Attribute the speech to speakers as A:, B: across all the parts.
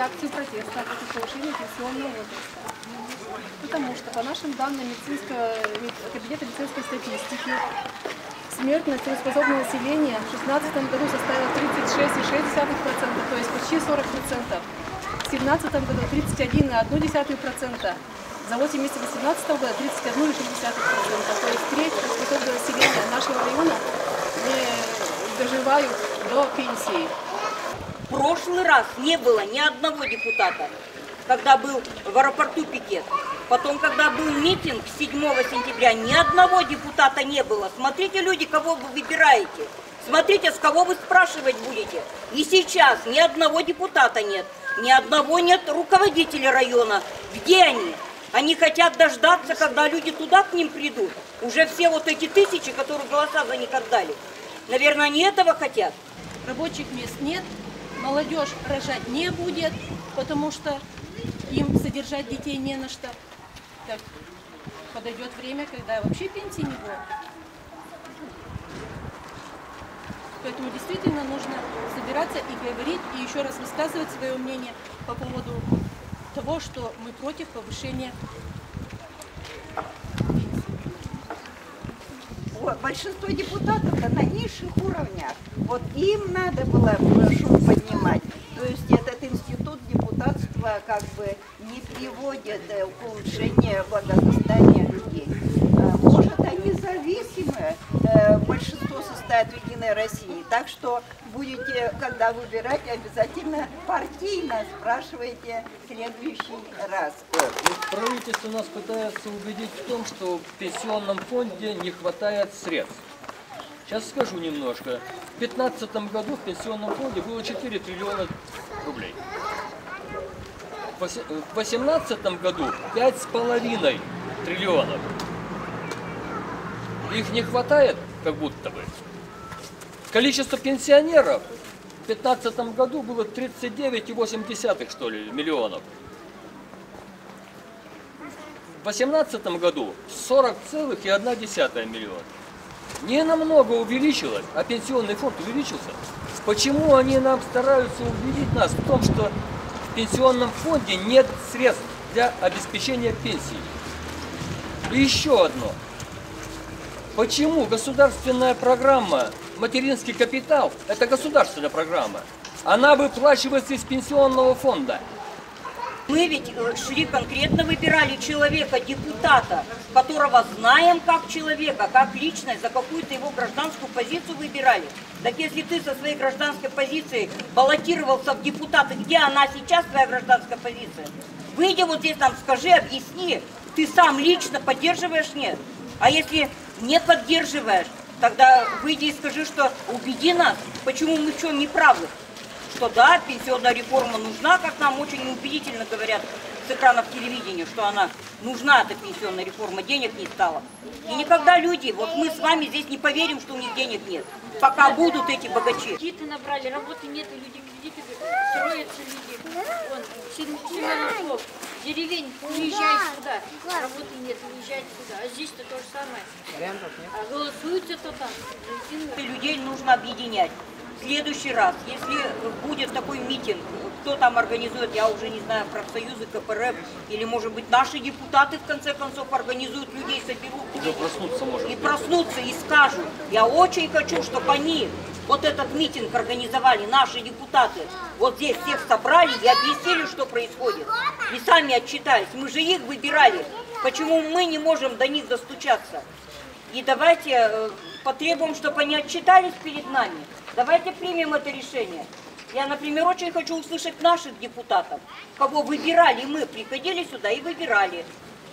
A: акцию протеста против повышения пенсионного возраста. Потому что, по нашим данным Кабинета медицинской статистики, смертность трудоспособного населения в 2016 году составила 36,6%, то есть почти 40%. В 2017 году 31,1%. За 8 месяцев 2018 года 31,6%. То есть треть трудоспособного населения нашего района не доживают до пенсии.
B: В прошлый раз не было ни одного депутата, когда был в аэропорту пикет. Потом, когда был митинг 7 сентября, ни одного депутата не было. Смотрите, люди, кого вы выбираете. Смотрите, с кого вы спрашивать будете. И сейчас ни одного депутата нет. Ни одного нет руководителя района. Где они? Они хотят дождаться, когда люди туда к ним придут. Уже все вот эти тысячи, которые голоса за них отдали. Наверное, они этого хотят.
A: Рабочих мест нет, молодежь рожать не будет, потому что им содержать детей не на что. Так, подойдет время, когда вообще пенсии не будет. Поэтому действительно нужно собираться и говорить, и еще раз высказывать свое мнение по поводу того, что мы против повышения пенсии.
C: Большинство депутатов на низших уровнях. Вот им надо было шум поднимать. То есть этот институт депутатства как бы не приводит к улучшению благосостояния людей. Может, они зависимы, большинство состоит в Единой России. Так что будете, когда выбирать, обязательно партийно спрашивайте в следующий раз.
D: Правительство нас пытается убедить в том, что в пенсионном фонде не хватает средств. Сейчас скажу немножко. В 2015 году в пенсионном фонде было 4 триллиона рублей. В 2018 году 5,5 триллионов. Их не хватает, как будто бы. Количество пенсионеров в 2015 году было 39,8 что ли миллионов. В 2018 году 40,1 миллиона. Не намного увеличилось, а пенсионный фонд увеличился. Почему они нам стараются убедить нас в том, что в пенсионном фонде нет средств для обеспечения пенсии? И еще одно. Почему государственная программа «Материнский капитал» – это государственная программа, она выплачивается из пенсионного фонда?
B: Мы ведь шли конкретно, выбирали человека, депутата, которого знаем как человека, как личность, за какую-то его гражданскую позицию выбирали. Так если ты со своей гражданской позицией баллотировался в депутаты, где она сейчас, твоя гражданская позиция? Выйди вот здесь нам, скажи, объясни, ты сам лично поддерживаешь, нет? А если не поддерживаешь, тогда выйди и скажи, что убеди нас, почему мы в чем не правы. Что да, пенсионная реформа нужна, как нам очень убедительно говорят с экранов телевидения, что она нужна, эта пенсионная реформа, денег не стало. И никогда люди, вот мы с вами здесь не поверим, что у них денег нет, пока будут эти богачи.
E: Кредиты набрали, работы нет, и люди кредиты строятся люди. Вон, Семеновцов, деревень, уезжайте сюда, работы нет, уезжайте сюда. А здесь-то то же самое. А голосуют-то там.
B: Людей нужно объединять. В следующий раз, если будет такой митинг, кто там организует, я уже не знаю, профсоюзы, КПРФ, или, может быть, наши депутаты, в конце концов, организуют людей, соберут и проснутся, и скажут, я очень хочу, чтобы они вот этот митинг организовали, наши депутаты, вот здесь всех собрали и объяснили, что происходит, и сами отчитались. Мы же их выбирали, почему мы не можем до них достучаться? И давайте потребуем, чтобы они отчитались перед нами. Давайте примем это решение. Я, например, очень хочу услышать наших депутатов, кого выбирали мы, приходили сюда и выбирали.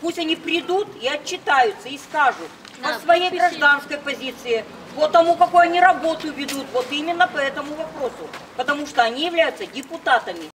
B: Пусть они придут и отчитаются, и скажут о своей гражданской позиции, по тому, какую они работу ведут, вот именно по этому вопросу. Потому что они являются депутатами.